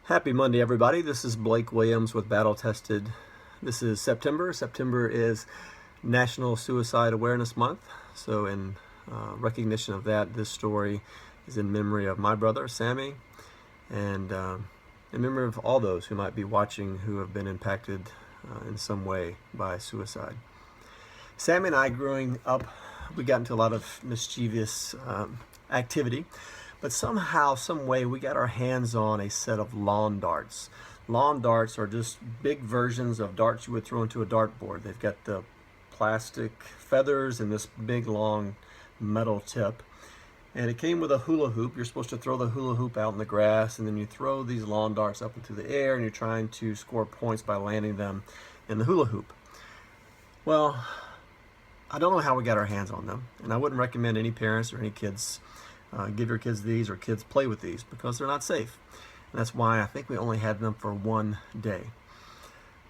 Happy Monday, everybody. This is Blake Williams with Battle Tested. This is September. September is National Suicide Awareness Month. So in recognition of that, this story is in memory of my brother, Sammy, and in memory of all those who might be watching who have been impacted in some way by suicide. Sammy and I, growing up, we got into a lot of mischievous activity. But somehow, some way, we got our hands on a set of lawn darts. Lawn darts are just big versions of darts you would throw into a dartboard. They've got the plastic feathers and this big long metal tip. And it came with a hula hoop. You're supposed to throw the hula hoop out in the grass, and then you throw these lawn darts up into the air, and you're trying to score points by landing them in the hula hoop. Well, I don't know how we got our hands on them, and I wouldn't recommend any parents or any kids give your kids these, or kids play with these, because they're not safe. And that's why I think we only had them for one day.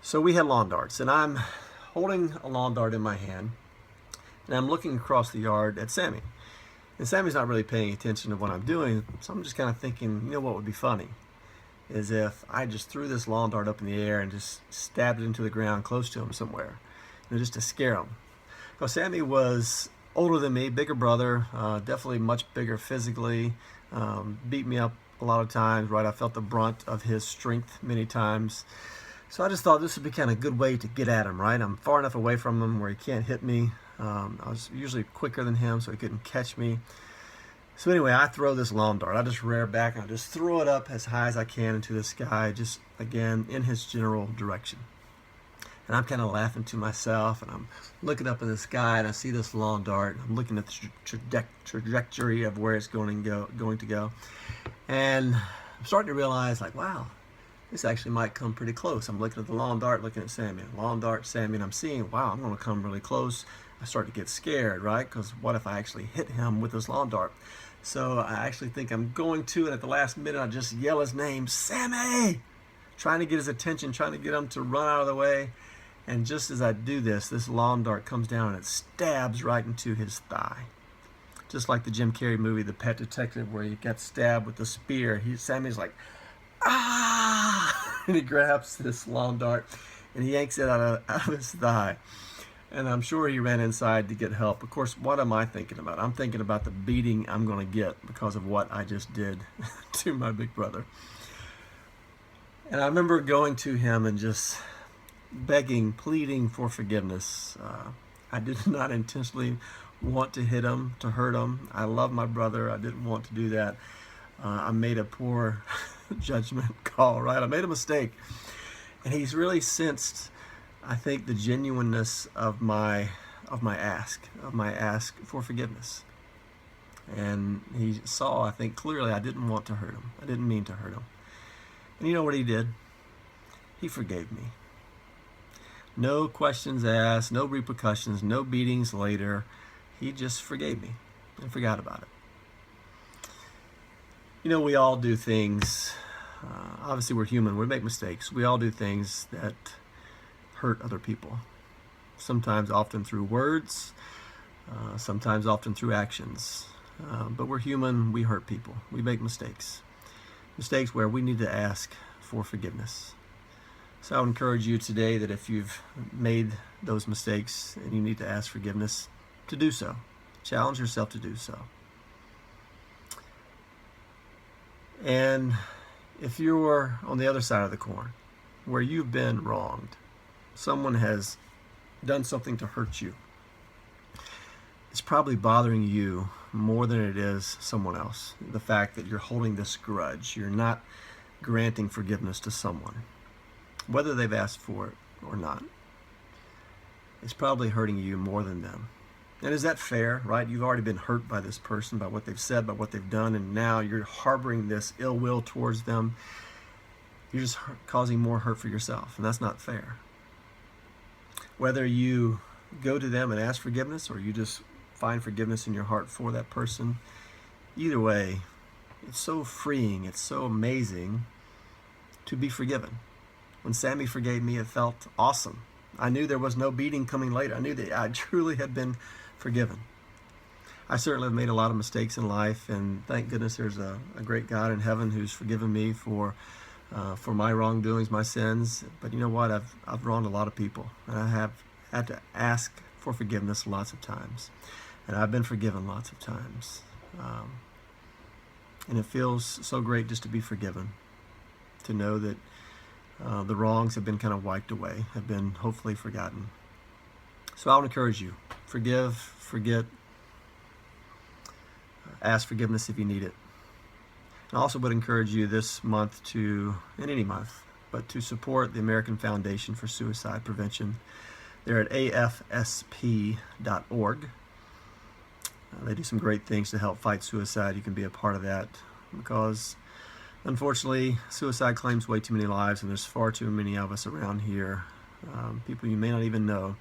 So we had lawn darts, and I'm holding a lawn dart in my hand, and I'm looking across the yard at Sammy. And Sammy's not really paying attention to what I'm doing, so I'm just kind of thinking, you know what would be funny? Is if I just threw this lawn dart up in the air and just stabbed it into the ground close to him somewhere, just to scare him. Because Sammy was older than me, bigger brother, definitely much bigger physically, beat me up a lot of times, right? I felt the brunt of his strength many times. So I just thought this would be kind of a good way to get at him, right? I'm far enough away from him where he can't hit me. I was usually quicker than him, so he couldn't catch me. So anyway, I throw this lawn dart. I just rear back and I just throw it up as high as I can into the sky, just again in his general direction. And I'm kind of laughing to myself, and I'm looking up in the sky, and I see this lawn dart. I'm looking at the trajectory of where it's going to go. And I'm starting to realize, like, wow, this actually might come pretty close. I'm looking at the lawn dart, looking at Sammy. Lawn dart, Sammy, and I'm seeing, wow, I'm going to come really close. I start to get scared, right? Because what if I actually hit him with this lawn dart? So I actually think I'm going to, and at the last minute, I just yell his name, Sammy! Trying to get his attention, trying to get him to run out of the way. And just as I do this, this lawn dart comes down and it stabs right into his thigh. Just like the Jim Carrey movie, The Pet Detective, where he got stabbed with the spear. Sammy's like, ah! And he grabs this lawn dart and he yanks it out of his thigh. And I'm sure he ran inside to get help. Of course, what am I thinking about? I'm thinking about the beating I'm going to get because of what I just did to my big brother. And I remember going to him and just begging, pleading for forgiveness. I did not intentionally want to hit him, to hurt him. I love my brother. I didn't want to do that. I made a poor judgment call, right? I made a mistake. And he's really sensed, I think, the genuineness of my ask for forgiveness. And he saw, I think, clearly I didn't want to hurt him. I didn't mean to hurt him. And you know what he did? He forgave me. No questions asked, no repercussions, no beatings later. He just forgave me and forgot about it. You know, we all do things. Obviously, we're human. We make mistakes. We all do things that hurt other people. Sometimes, often through words. Sometimes, often through actions. But we're human. We hurt people. We make mistakes. Mistakes where we need to ask for forgiveness. So I would encourage you today that if you've made those mistakes and you need to ask forgiveness, to do so. Challenge yourself to do so. And if you're on the other side of the coin, where you've been wronged, someone has done something to hurt you, it's probably bothering you more than it is someone else. The fact that you're holding this grudge, you're not granting forgiveness to someone, whether they've asked for it or not. It's probably hurting you more than them. And is that fair, right? You've already been hurt by this person, by what they've said, by what they've done, and now you're harboring this ill will towards them. You're just causing more hurt for yourself, and that's not fair. Whether you go to them and ask forgiveness, or you just find forgiveness in your heart for that person, either way, it's so freeing, it's so amazing to be forgiven. When Sammy forgave me, it felt awesome. I knew there was no beating coming later. I knew that I truly had been forgiven. I certainly have made a lot of mistakes in life, and thank goodness there's a great God in heaven who's forgiven me for for my wrongdoings, my sins. But you know what? I've wronged a lot of people, and I have had to ask for forgiveness lots of times, and I've been forgiven lots of times. And it feels so great just to be forgiven, to know that the wrongs have been kind of wiped away, have been hopefully forgotten. So I would encourage you, forgive, forget, ask forgiveness if you need it. I also would encourage you this month to, in any month, but to support the American Foundation for Suicide Prevention. They're at afsp.org. They do some great things to help fight suicide. You can be a part of that because, unfortunately, suicide claims way too many lives, and there's far too many of us around here, people you may not even know,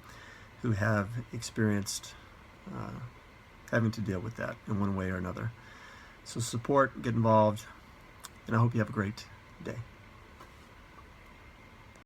who have experienced having to deal with that in one way or another. So support, get involved, and I hope you have a great day.